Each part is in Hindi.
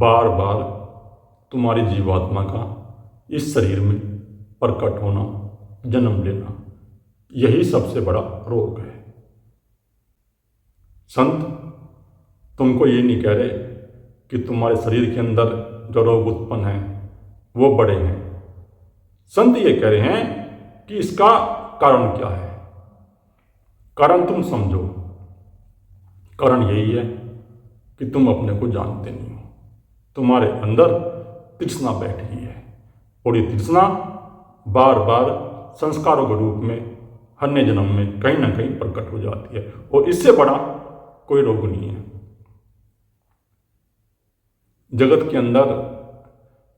बार बार तुम्हारी जीवात्मा का इस शरीर में प्रकट होना, जन्म लेना, यही सबसे बड़ा रोग है। संत तुमको ये नहीं कह रहे कि तुम्हारे शरीर के अंदर जो रोग उत्पन्न है वो बड़े हैं। संत ये कह रहे हैं कि इसका कारण क्या है। कारण तुम समझो। कारण यही है कि तुम अपने को जानते नहीं हो। तुम्हारे अंदर तृष्णा बैठी है और ये तृष्णा बार बार संस्कारों के रूप में अन्य जन्म में कहीं ना कहीं प्रकट हो जाती है और इससे बड़ा कोई रोग नहीं है। जगत के अंदर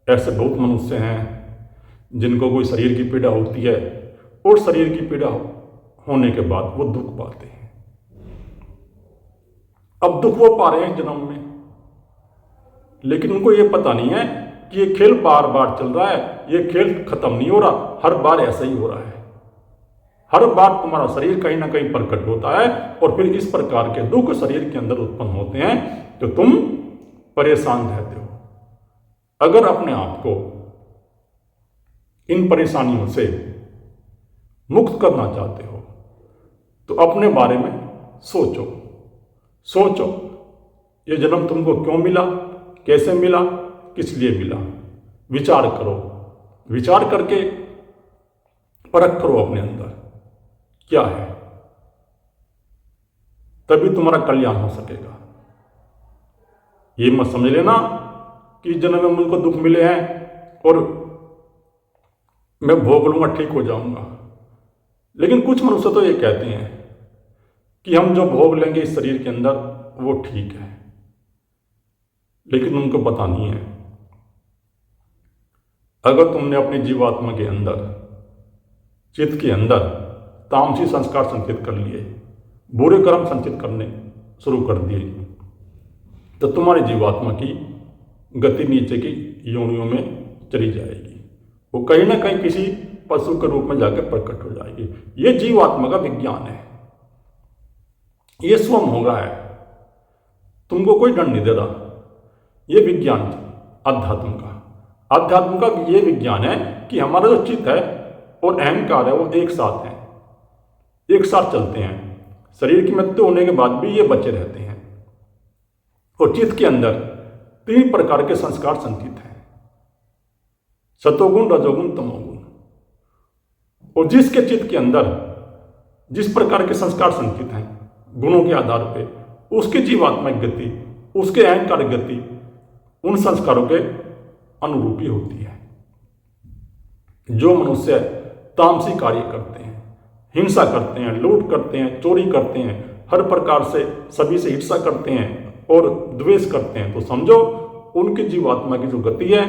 ऐसे बहुत मनुष्य हैं जिनको कोई शरीर की पीड़ा होती है और शरीर की पीड़ा होने के बाद वो दुख पाते हैं। अब दुख वो पा रहे हैं जन्म में, लेकिन उनको ये पता नहीं है कि ये खेल बार बार चल रहा है, ये खेल खत्म नहीं हो रहा, हर बार ऐसा ही हो रहा है। हर बार तुम्हारा शरीर कहीं ना कहीं प्रकट होता है और फिर इस प्रकार के दुख शरीर के अंदर उत्पन्न होते हैं तो तुम परेशान रहते हो। अगर अपने आप को इन परेशानियों से मुक्त करना चाहते हो तो अपने बारे में सोचो। ये जन्म तुमको क्यों मिला, कैसे मिला, किस लिए मिला, विचार करो। विचार करके परख करो अपने अंदर क्या है, तभी तुम्हारा कल्याण हो सकेगा। ये मत समझ लेना कि इस जन्म में मुझको दुख मिले हैं और मैं भोग लूंगा ठीक हो जाऊंगा। लेकिन कुछ मनुष्य तो ये कहते हैं कि हम जो भोग लेंगे इस शरीर के अंदर वो ठीक है, लेकिन उनको पता नहीं है अगर तुमने अपनी जीवात्मा के अंदर, चित्त के अंदर तामसी संस्कार संचित कर लिए, बुरे कर्म संचित करने शुरू कर दिए, तो तुम्हारी जीवात्मा की गति नीचे की योनियों में चली जाएगी। वो कहीं ना कहीं किसी पशु के रूप में जाकर प्रकट हो जाएगी। ये जीवात्मा का विज्ञान है, ये स्वयं होगा है, तुमको कोई दंड नहीं दे रहा। ये विज्ञान अध्यात्म का ये विज्ञान है कि हमारा जो चित्त है और अहंकार है वो एक साथ हैं, एक साथ चलते हैं। शरीर की मृत्यु होने के बाद भी ये बचे रहते हैं और चित्त के अंदर 3 प्रकार के संस्कार संचित हैं, सतोगुण, रजोगुण, तमोगुण। और जिसके चित्त के अंदर जिस प्रकार के संस्कार संचित हैं गुणों के आधार पे, उसकी जीवात्मिक गति, उसके अहंकार गति उन संस्कारों के अनुरूपी होती है। जो मनुष्य तामसी कार्य करते हैं, हिंसा करते हैं, लूट करते हैं, चोरी करते हैं, हर प्रकार से सभी से ईर्ष्या करते हैं और द्वेष करते हैं, तो समझो उनकी जीवात्मा की जो गति है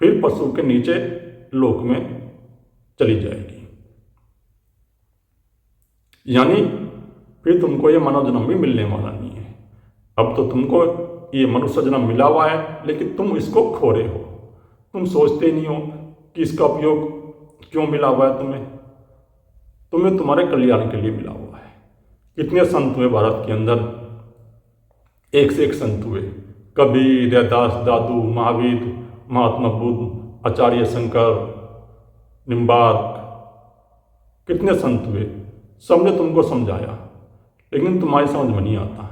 फिर पशु के नीचे लोक में चली जाएगी। यानी फिर तुमको ये मानव जन्म भी मिलने वाला नहीं है। अब तो तुमको ये मनुष्य जन्म मिला हुआ है, लेकिन तुम इसको खो रहे हो। तुम सोचते नहीं हो कि इसका उपयोग क्यों मिला हुआ है तुम्हें तुम्हारे कल्याण के लिए मिला हुआ है। कितने संत हुए भारत के अंदर, एक से एक संत हुए, कबीर, रैदास, दादू, महावीर, महात्मा बुद्ध, आचार्य शंकर, निम्बार्क, कितने संत हुए। सबने तुमको समझाया, लेकिन तुम्हारी समझ में नहीं आता।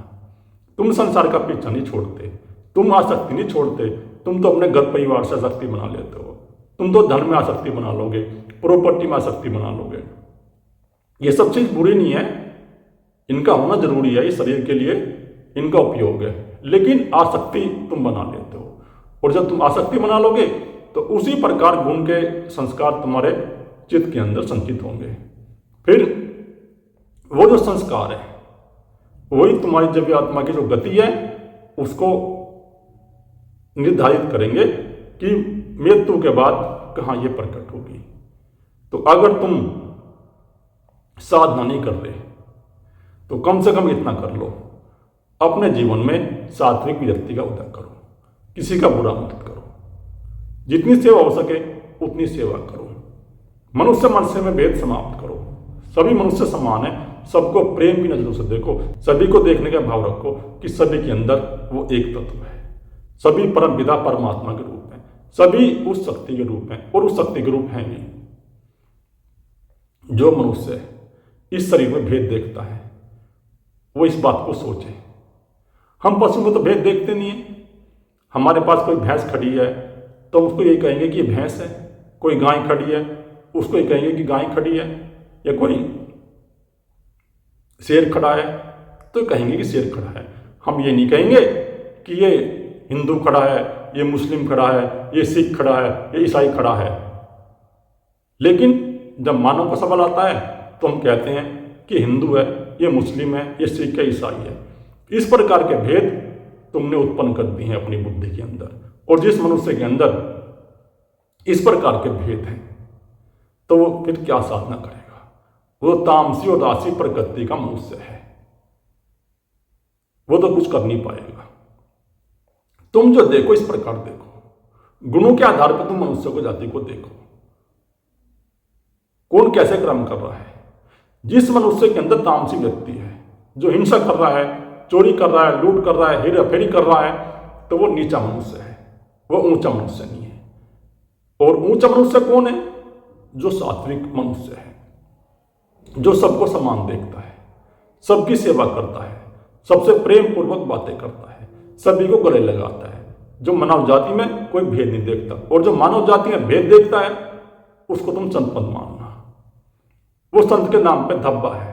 तुम संसार का पीछा नहीं छोड़ते, तुम आसक्ति नहीं छोड़ते। तुम तो अपने घर परिवार से आसक्ति बना लेते हो। तुम तो धन में आसक्ति बना लोगे, प्रॉपर्टी में आसक्ति बना लोगे। ये सब चीज बुरी नहीं है, इनका होना जरूरी है, इस शरीर के लिए इनका उपयोग है, लेकिन आसक्ति तुम बना लेते हो। और जब तुम आसक्ति बना लोगे तो उसी प्रकार गुण के संस्कार तुम्हारे चित्त के अंदर संचित होंगे। फिर वो जो संस्कार है वही तुम्हारी जब आत्मा की जो गति है उसको निर्धारित करेंगे कि मृत्यु के बाद कहाँ ये प्रकट होगी। तो अगर तुम साधना नहीं कर रहे तो कम से कम इतना कर लो, अपने जीवन में सात्विक विरक्ति का उदय करो, किसी का बुरा मत करो, जितनी सेवा हो सके उतनी सेवा करो, मनुष्य मनुष्य में भेद समाप्त करो, सभी मनुष्य समान है, सबको प्रेम की नजरों से देखो, सभी को देखने का भाव रखो कि सभी के अंदर वो एक तत्व है। सभी परम पिता परमात्मा के रूप हैं, सभी उस शक्ति के रूप हैं और उस शक्ति के रूप हैं नहीं। जो मनुष्य इस शरीर में भेद देखता है वो इस बात को सोचे। हम पशु में तो भेद देखते नहीं है। हमारे पास कोई भैंस खड़ी है तो हम उसको यही कहेंगे कि ये भैंस है, कोई गाय खड़ी है उसको ये कहेंगे कि गाय खड़ी है, या कोई शेर खड़ा है तो कहेंगे कि शेर खड़ा है। हम ये नहीं कहेंगे कि ये हिंदू खड़ा है, ये मुस्लिम खड़ा है, ये सिख खड़ा है, ये ईसाई खड़ा है। लेकिन जब मानव का सवाल आता है तो हम कहते हैं कि हिंदू है, ये मुस्लिम है, ये सिख है, ईसाई है। इस प्रकार के भेद तुमने उत्पन्न कर दिए हैं अपनी बुद्धि के अंदर। और जिस मनुष्य के अंदर इस प्रकार के भेद हैं तो वो फिर क्या साधना करेगा? वो तामसी और राशि प्रकृति का मनुष्य है, वो तो कुछ कर नहीं पाएगा। तुम जो देखो इस प्रकार देखो, गुणों के आधार पर तुम मनुष्य को, जाति को देखो, कौन कैसे कर्म कर रहा है। जिस मनुष्य के अंदर तामसी व्यक्ति है, जो हिंसा कर रहा है, चोरी कर रहा है, लूट कर रहा है, हेरा फेरी कर रहा है, तो वो नीचा मनुष्य है, वो ऊंचा मनुष्य नहीं है। और ऊंचा मनुष्य कौन है? जो सात्विक मनुष्य है, जो सबको समान देखता है, सबकी सेवा करता है, सबसे प्रेम पूर्वक बातें करता है, सभी को गले लगाता है, जो मानव जाति में कोई भेद नहीं देखता। और जो मानव जाति में भेद देखता है उसको तुम संत मत मानना। वो संत के नाम पे धब्बा है,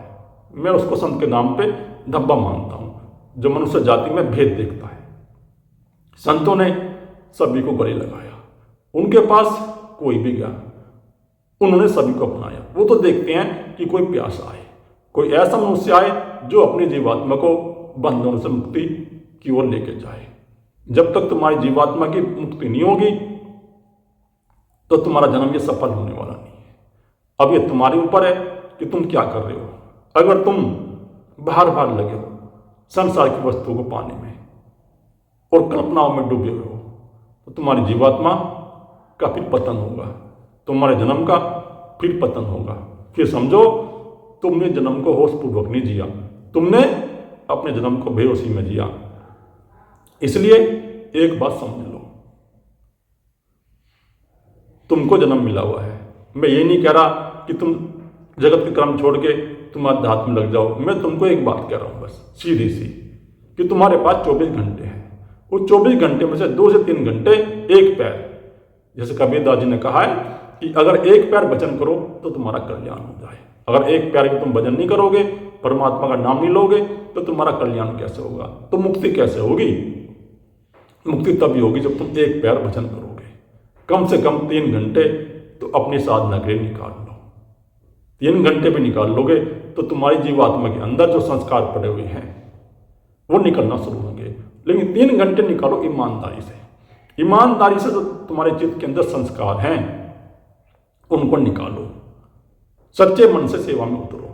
मैं उसको संत के नाम पे धब्बा मानता हूं, जो मनुष्य जाति में भेद देखता है। संतों ने सभी को गले लगाया, उनके पास कोई भी गया, उन्होंने सभी को अपनाया। वो तो देखते हैं कि कोई प्यासा आए, कोई ऐसा मनुष्य आए जो अपनी जीवात्मा को बंधनों से मुक्ति की ओर लेके जाए। जब तक तुम्हारी जीवात्मा की मुक्ति नहीं होगी तो तुम्हारा जन्म ये सफल होने वाला नहीं है। अब ये तुम्हारे ऊपर है कि तुम क्या कर रहे हो। अगर तुम बाहर लगे हो संसार की वस्तुओं को पाने में और कल्पनाओं में डूबे हुए हो तो तुम्हारी जीवात्मा का फिर पतन होगा, तुम्हारे जन्म का फिर पतन होगा। फिर समझो तुमने जन्म को होशपूर्वक नहीं जिया, तुमने अपने जन्म को बेहोशी में जिया। इसलिए एक बात समझ लो, तुमको जन्म मिला हुआ है। मैं ये नहीं कह रहा कि तुम जगत के कर्म छोड़ के तुम अध्यात्म में लग जाओ। मैं तुमको एक बात कह रहा हूं बस सीधी सी, कि तुम्हारे पास 24 घंटे हैं। उस 24 घंटे में से 2 से 3 घंटे एक पैर, जैसे कबीरदास जी ने कहा है कि अगर एक पैर भजन करो तो तुम्हारा कल्याण हो जाए। अगर एक पैर की तुम भजन नहीं करोगे, परमात्मा का नाम नहीं लोगे, तो तुम्हारा कल्याण कैसे होगा? तो मुक्ति कैसे होगी? मुक्ति तभी होगी जब तुम एक पैर भजन करोगे। कम से कम 3 घंटे तो अपनी साधना के लिए निकाल लो। 3 घंटे भी निकाल लोगे तो तुम्हारी जीवात्मा के अंदर जो संस्कार पड़े हुए हैं वो निकलना शुरू होंगे। लेकिन 3 घंटे निकालो ईमानदारी से। ईमानदारी से जो तुम्हारे चित्त के अंदर संस्कार हैं उनको निकालो। सच्चे मन से सेवा में उतरो,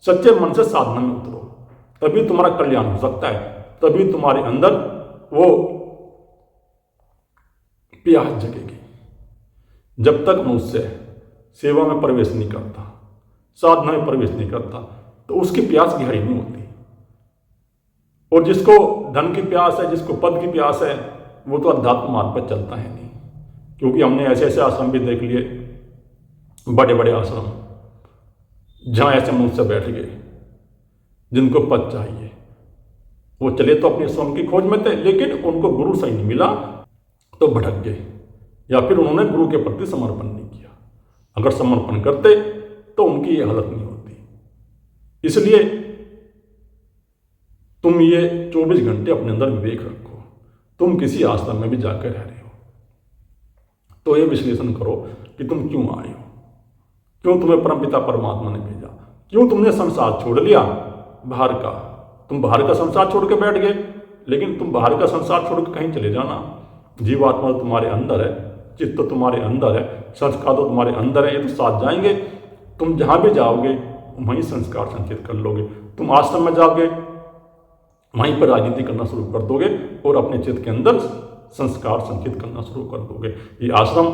सच्चे मन से साधना में उतरो, तभी तुम्हारा कल्याण हो सकता है। तभी तुम्हारे अंदर वो प्यास जगेगी। जब तक मनुष्य सेवा में प्रवेश नहीं करता, साधना में प्रवेश नहीं करता, तो उसकी प्यास गहरी नहीं होती। और जिसको धन की प्यास है, जिसको पद की प्यास है, वो तो अध्यात्म मार्ग पर चलता है नहीं। क्योंकि हमने ऐसे ऐसे आश्रम भी देख लिए, बड़े बड़े आश्रम, जहां ऐसे मनुष्य बैठ गए जिनको पद चाहिए। वो चले तो अपने स्वयं की खोज में थे, लेकिन उनको गुरु सही नहीं मिला तो भटक गए, या फिर उन्होंने गुरु के प्रति समर्पण नहीं किया। अगर समर्पण करते तो उनकी ये हालत नहीं होती। इसलिए तुम ये 24 घंटे अपने अंदर विवेक रखो। तुम किसी आश्रम में भी जाकर रह रहे हो तो ये विश्लेषण करो कि तुम क्यों आए हो, क्यों तुम्हें परमपिता परमात्मा ने भेजा, क्यों तुमने संसार छोड़ लिया बाहर का। तुम बाहर का संसार छोड़ के बैठ गए, लेकिन तुम बाहर का संसार छोड़ के कहीं चले जाना। जीवात्मा तो तुम्हारे अंदर है, चित्त तो तुम्हारे अंदर है, संस्कार तो तुम्हारे अंदर है, ये तो साथ जाएंगे। तुम जहां भी जाओगे वहीं संस्कार संचित कर लोगे। तुम आश्रम में जाओगे वहीं पर राजनीति करना शुरू कर दोगे और अपने चित्त के अंदर संस्कार संचित करना शुरू कर दोगे। ये आश्रम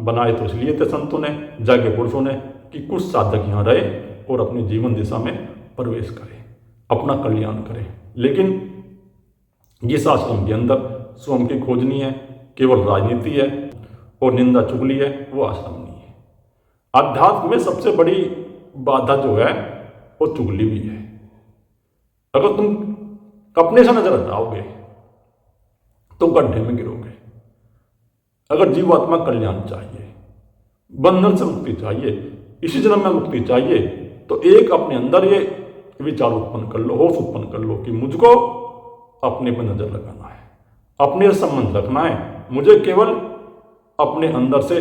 बनाए तो इसलिए थे संतों ने, जागे पुरुषों ने, कि कुछ साधक यहाँ रहे और अपनी जीवन दिशा में प्रवेश करें, अपना कल्याण करें। लेकिन जिस आश्रम के अंदर स्वयं की खोज नहीं है, केवल राजनीति है और निंदा चुगली है, वो आश्रम नहीं है। अध्यात्म में सबसे बड़ी बाधा जो है वो चुगली भी है। अगर तुम अपने से नजर हटाओगे तो गड्ढे में गिरोगे। अगर जीवात्मा कल्याण चाहिए, बंधन से मुक्ति चाहिए, इसी जन्म में मुक्ति चाहिए, तो एक अपने अंदर ये विचार उत्पन्न कर लो, होश उत्पन्न कर लो कि मुझको अपने पर नजर लगाना है, अपने से संबंध रखना है। मुझे केवल अपने अंदर से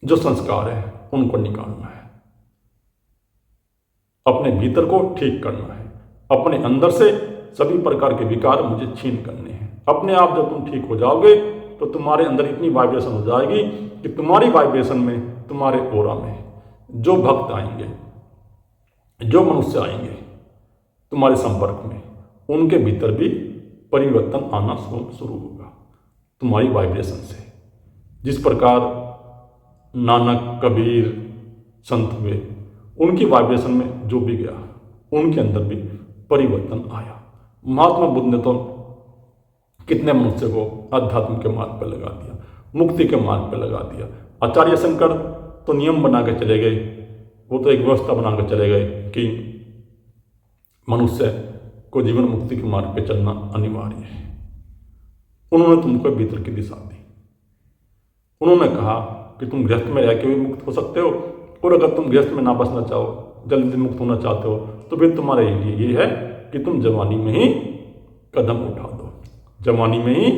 जो संस्कार है उनको निकालना है, अपने भीतर को ठीक करना है, अपने अंदर से सभी प्रकार के विकार मुझे छीन करने हैं। अपने आप जब तुम ठीक हो जाओगे तो तुम्हारे अंदर इतनी वाइब्रेशन हो जाएगी कि तुम्हारी वाइब्रेशन में, तुम्हारे ओरा में जो भक्त आएंगे, जो मनुष्य आएंगे तुम्हारे संपर्क में, उनके भीतर भी परिवर्तन आना शुरू होगा तुम्हारी वाइब्रेशन से। जिस प्रकार नानक, कबीर, संत हुए, उनकी वाइब्रेशन में जो भी गया उनके अंदर भी परिवर्तन आया। महात्मा बुद्ध ने तो कितने मनुष्य को अध्यात्म के मार्ग पर लगा दिया, मुक्ति के मार्ग पर लगा दिया। आचार्य शंकर तो नियम बना के चले गए, वो तो एक व्यवस्था बना के चले गए कि मनुष्य को जीवन मुक्ति के मार्ग पर चलना अनिवार्य है। उन्होंने तुमको भीतर की दिशा दी। उन्होंने कहा कि तुम गृहस्थ में रह के भी मुक्त हो सकते हो, और अगर तुम गृहस्थ में ना बसना चाहो, जल्दी मुक्त होना चाहते हो, तो फिर तुम्हारे लिए ये है कि तुम जवानी में ही कदम उठा दो। जवानी में ही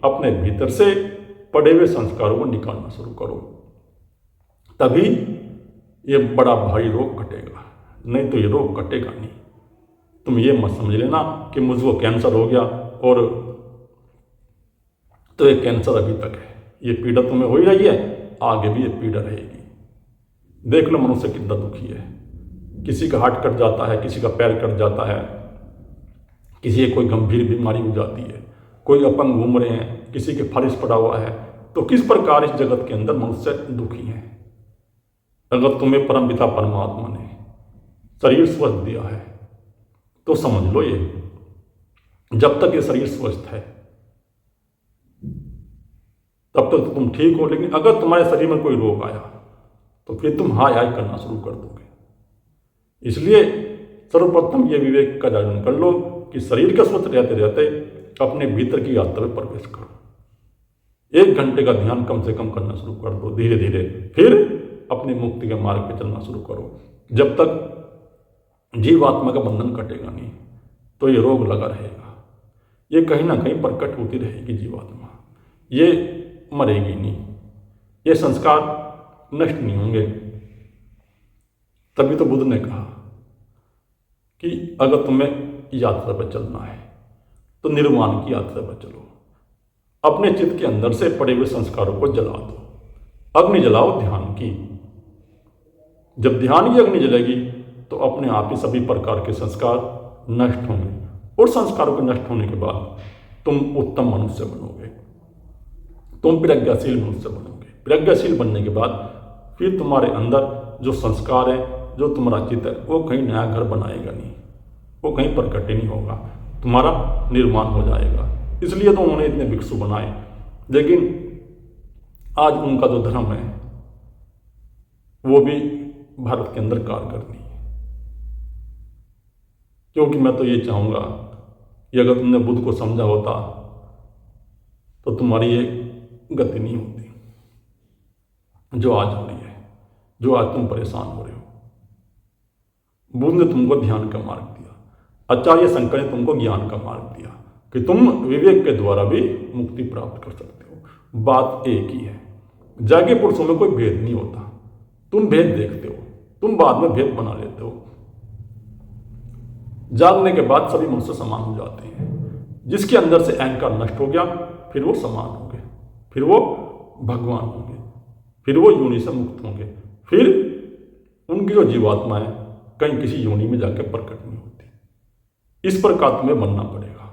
अपने भीतर से पड़े हुए संस्कारों को निकालना शुरू करो, तभी ये बड़ा भारी रोग कटेगा, नहीं तो ये रोग कटेगा नहीं। तुम ये मत समझ लेना कि मुझको कैंसर हो गया और तो ये कैंसर अभी तक है, ये पीड़ा तुम्हें हो ही रही है, आगे भी ये पीड़ा रहेगी। देख लो मनुष्य कितना दुखी है। किसी का हाथ कट जाता है, किसी का पैर कट जाता है, किसी की कोई गंभीर बीमारी हो जाती है, कोई अपंग घूम रहे हैं, किसी के फारिश पड़ा हुआ है। तो किस प्रकार इस जगत के अंदर मनुष्य दुखी है। अगर तुम्हें परमपिता परमात्मा ने शरीर स्वस्थ दिया है तो समझ लो, ये जब तक ये शरीर स्वस्थ है तब तक तो तुम ठीक हो। लेकिन अगर तुम्हारे शरीर में कोई रोग आया तो फिर तुम हाय हाय करना शुरू कर दोगे। इसलिए सर्वप्रथम ये विवेक का जागरण कर लो कि शरीर के स्वस्थ रहते रहते अपने भीतर की यात्रा में प्रवेश करो। 1 घंटे का ध्यान कम से कम करना शुरू कर दो धीरे धीरे, फिर अपनी मुक्ति के मार्ग पर चलना शुरू करो। जब तक जीवात्मा का बंधन कटेगा नहीं तो ये रोग लगा रहेगा, ये कहीं ना कहीं प्रकट होती रहेगी जीवात्मा, ये मरेगी नहीं, ये संस्कार नष्ट नहीं होंगे। तभी तो बुद्ध ने कहा कि अगर तुम्हें यात्रा पर चलना है तो निर्वाण की यात्रा पर चलो। अपने चित्त के अंदर से पड़े हुए संस्कारों को जला दो, अग्नि जलाओ ध्यान की। जब ध्यान की अग्नि जलेगी तो अपने आप ही सभी प्रकार के संस्कार नष्ट होंगे, और संस्कारों के नष्ट होने के बाद तुम उत्तम मनुष्य बनोगे, तुम प्रज्ञाशील मनुष्य बनोगे। प्रज्ञाशील बनने के बाद फिर तुम्हारे अंदर जो संस्कार है, जो तुम्हारा चित्त है, वो कहीं नया घर बनाएगा नहीं, वो कहीं प्रकट नहीं होगा, तुम्हारा निर्माण हो जाएगा। इसलिए तो उन्होंने इतने भिक्षु बनाए। लेकिन आज उनका जो धर्म है वो भी भारत के अंदर कारगर नहीं है। क्योंकि मैं तो ये चाहूँगा कि अगर तुमने बुद्ध को समझा होता तो तुम्हारी ये गति नहीं होती जो आज हो रही है, जो आज तुम परेशान हो रहे हो। बुद्ध ने तुमको ध्यान का मार्ग दिया, आचार्य शंकर ने तुमको ज्ञान का मार्ग दिया कि तुम विवेक के द्वारा भी मुक्ति प्राप्त कर सकते हो। बात एक ही है, जागे पुरुषों में कोई भेद नहीं होता। तुम भेद देखते हो, तुम बाद में भेद बना लेते हो। जागने के बाद सभी मनुष्य समान हो जाते हैं। जिसके अंदर से अहंकार नष्ट हो गया फिर वो समान होंगे, फिर वो भगवान होंगे, फिर वो योनि से मुक्त होंगे, फिर उनकी जो जीवात्मा है कहीं किसी योनि में जाकर प्रकट नहीं होती। इस प्रकार तुम्हें बनना पड़ेगा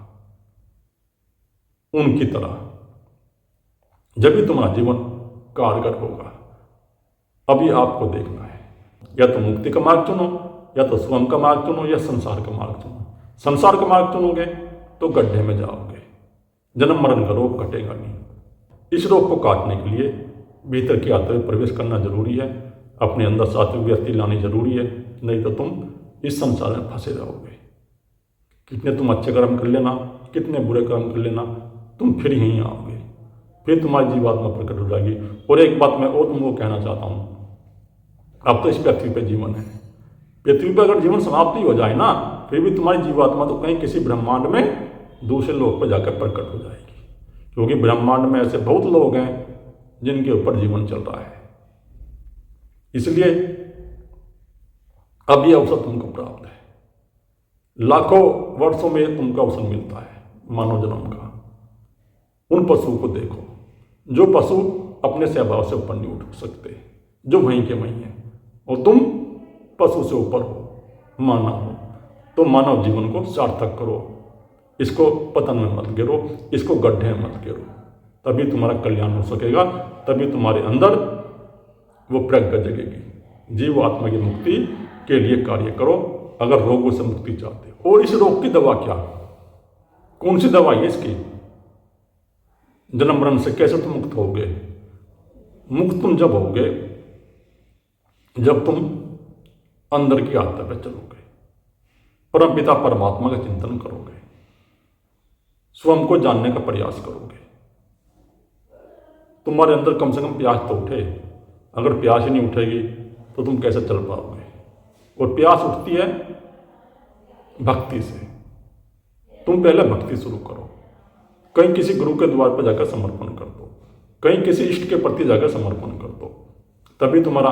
उनकी तरह, जब भी तुम्हारा जीवन कारगर होगा। अभी आपको देखना है, या तो मुक्ति का मार्ग चुनो, या तो स्वयं का मार्ग चुनो, या संसार का मार्ग चुनो। संसार का मार्ग चुनोगे तो गड्ढे में जाओगे। जन्म मरण का रोग कटेगा नहीं। इस रोग को काटने के लिए भीतर की आत्मा में प्रवेश करना जरूरी है, अपने अंदर सात्विक व्यक्ति लानी जरूरी है, नहीं तो तुम इस संसार में फंसे रहोगे। कितने तुम अच्छे कर्म कर लेना, कितने बुरे कर्म कर लेना, तुम फिर यहीं आओगे, फिर तुम्हारी जीवात्मा प्रकट हो जाएगी। और एक बात मैं और तुमको कहना चाहता हूँ, अब तो इस पृथ्वी पर जीवन है, पृथ्वी पर अगर जीवन समाप्ति हो जाए ना, फिर भी तुम्हारी जीवात्मा तो कहीं किसी ब्रह्मांड में दूसरे लोक पर जाकर प्रकट हो जाएगी, क्योंकि ब्रह्मांड में ऐसे बहुत लोग हैं जिनके ऊपर जीवन चल रहा है। इसलिए अब यह अवसर तुमको प्राप्त है, लाखों वर्षों में तुमको अवसर मिलता है मानव जन्म का। उन पशुओं को देखो, जो पशु अपने स्वभाव से ऊपर नहीं उठ सकते, जो वहीं के वहीं है, और तुम पशु से ऊपर हो, मानव हो, तो मानव जीवन को सार्थक करो, इसको पतन में मत गिरो, इसको गड्ढे में मत गिरो, तभी तुम्हारा कल्याण हो सकेगा, तभी तुम्हारे अंदर वो प्रज्ञा जगेगी। जीव आत्मा की मुक्ति के लिए कार्य करो अगर रोगों से मुक्ति चाहते हो। और इस रोग की दवा क्या, कौन सी दवाई है इसकी? जन्म मरण से कैसे तुम मुक्त होगे? मुक्त तुम जब होगे जब तुम अंदर की आत्मा पर चलोगे, परम पिता परमात्मा का चिंतन करोगे, स्वयं को जानने का प्रयास करोगे। तुम्हारे अंदर कम से कम प्यास तो उठे। अगर प्यास ही नहीं उठेगी तो तुम कैसे चल पाओगे? और प्यास उठती है भक्ति से। तुम पहले भक्ति शुरू करो, कहीं किसी गुरु के द्वार पर जाकर समर्पण कर दो, कहीं किसी इष्ट के प्रति जाकर समर्पण कर दो, तभी तुम्हारा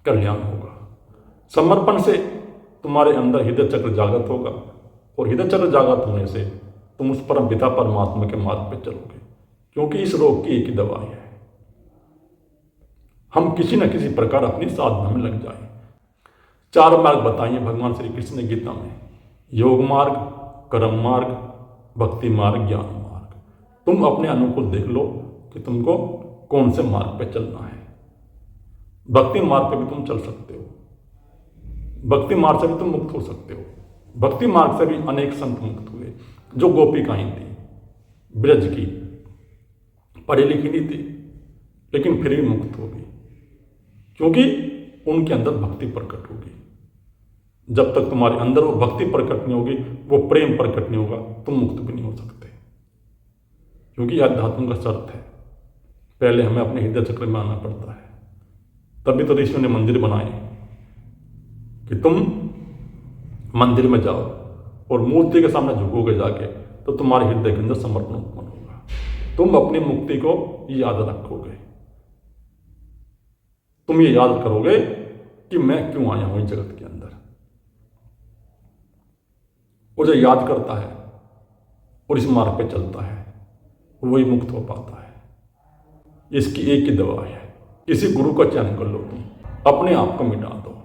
कल्याण होगा। समर्पण से तुम्हारे अंदर हृदय चक्र जागृत होगा, और हृदय चक्र जागृत होने से तुम उस परम पिता परमात्मा के मार्ग पर चलोगे, क्योंकि इस रोग की एक ही दवाई है, हम किसी न किसी प्रकार अपनी साधना में लग जाएं। 4 मार्ग बताइए भगवान श्री कृष्ण ने गीता में, योग मार्ग, कर्म मार्ग, भक्ति मार्ग, ज्ञान मार्ग। तुम अपने अनुकूल देख लो कि तुमको कौन से मार्ग पे चलना है। भक्ति मार्ग पे भी तुम चल सकते हो, भक्ति मार्ग से भी तुम मुक्त हो सकते हो। भक्ति मार्ग से भी अनेक संत मुक्त हुए, जो गोपिकाएं थी ब्रज की, पढ़ी लिखी नहीं थी, लेकिन फिर भी मुक्त हो गई, क्योंकि उनके अंदर भक्ति प्रकट होगी। जब तक तुम्हारे अंदर वो भक्ति प्रकट नहीं होगी, वो प्रेम प्रकट नहीं होगा, तुम मुक्त भी नहीं हो सकते, क्योंकि अध्यात्म का शर्त है, पहले हमें अपने हृदय चक्र में आना पड़ता है। तभी तो ऋषियों ने मंदिर बनाए कि तुम मंदिर में जाओ और मूर्ति के सामने झुकोगे जाके, तो तुम्हारे हृदय के अंदर समर्पण उत्पन्न होगा, तुम अपनी मुक्ति को याद रखोगे, तुम ये याद करोगे कि मैं क्यों आया हूं इस जगत के अंदर। और जो याद करता है और इस मार्ग पे चलता है, वही मुक्त हो पाता है। इसकी एक ही दवा है, किसी गुरु का चयन कर लो, तुम अपने आप को मिटा दो।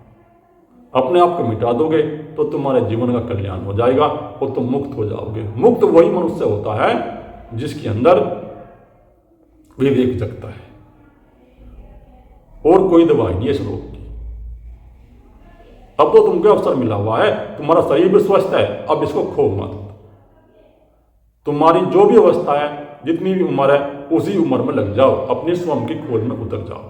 अपने आप को मिटा दोगे तो तुम्हारे जीवन का कल्याण हो जाएगा और तुम मुक्त हो जाओगे। मुक्त वही मनुष्य होता है जिसके अंदर विवेक जगता है, और कोई दवाई नहीं है इस रोग की। अब तो तुमको अवसर मिला हुआ है, तुम्हारा शरीर भी स्वस्थ है, अब इसको खो मत। तुम्हारी जो भी अवस्था है, जितनी भी उम्र है, उसी उम्र में लग जाओ, अपनी स्वयं की खोज में उतर जाओ।